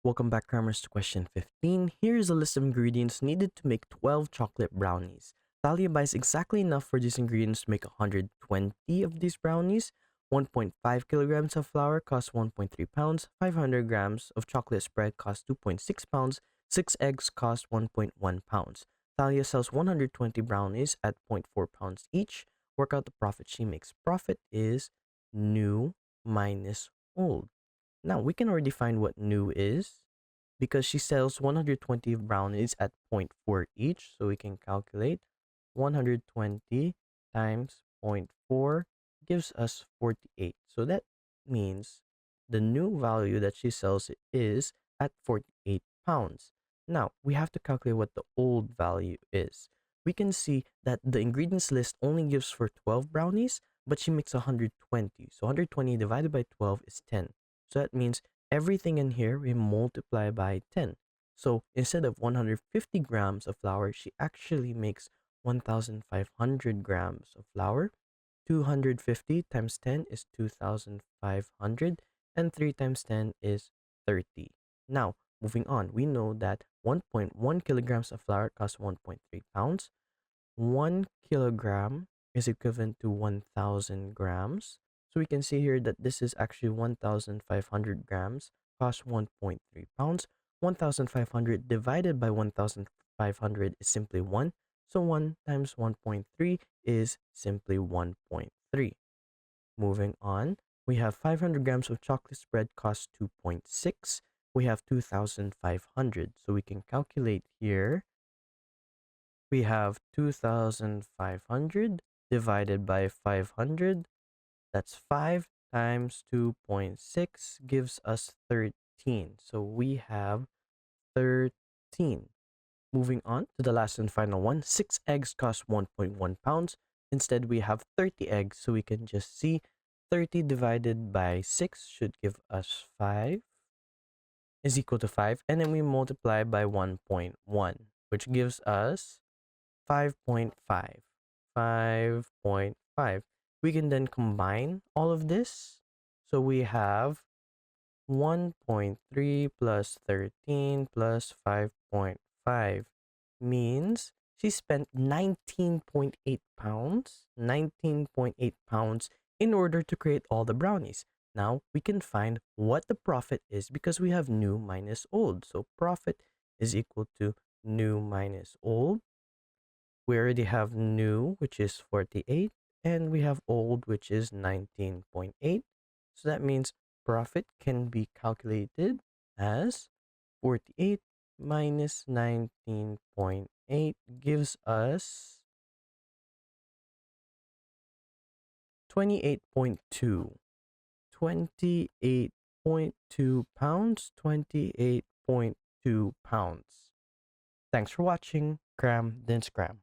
Welcome back, Crammers, to question 15. Here is a list of ingredients needed to make 12 chocolate brownies. Talia buys exactly enough for these ingredients to make 120 of these brownies. 1.5 kilograms of flour costs 1.3 pounds. 500 grams of chocolate spread costs 2.6 pounds. 6 eggs cost 1.1 pounds. Talia sells 120 brownies at 0.4 pounds each. Work out the profit she makes. Profit is new minus old. Now, we can already find what new is because she sells 120 brownies at zero point 0.4 each. So we can calculate 120 times zero point 0.4 gives us 48. So that means the new value that she sells is at 48 pounds. Now, we have to calculate what the old value is. We can see that the ingredients list only gives for 12 brownies, but she makes 120. So 120 divided by 12 is 10. So that means everything in here we multiply by 10. So instead of 150 grams of flour, she actually makes 1,500 grams of flour. 250 times 10 is 2,500, and 3 times 10 is 30. Now, moving on, we know that 1.1 kilograms of flour costs 1.3 pounds. 1 kilogram is equivalent to 1,000 grams. So we can see here that this is actually 1,500 grams, costs 1.3 pounds. 1,500 divided by 1,500 is simply 1. So 1 times 1.3 is simply 1.3. Moving on, we have 500 grams of chocolate spread costs 2.6. We have 2,500. So we can calculate here. We have 2,500 divided by 500. That's 5 times 2.6 gives us 13. So we have 13. Moving on to the last and final one. 6 eggs cost 1.1 pounds. Instead, we have 30 eggs. So we can just see 30 divided by 6 should give us 5 is equal to 5. And then we multiply by 1.1, which gives us 5.5. 5.5. We can then combine all of this. So we have 1.3 plus 13 plus 5.5 means she spent 19.8 pounds, 19.8 pounds in order to create all the brownies. Now we can find what the profit is because we have new minus old. So profit is equal to new minus old. We already have new, which is 48, and we have old, which is 19.8. So that means profit can be calculated as 48 minus 19.8 gives us 28.2. 28.2 pounds, 28.2 pounds. Thanks for watching. Cram, then scram.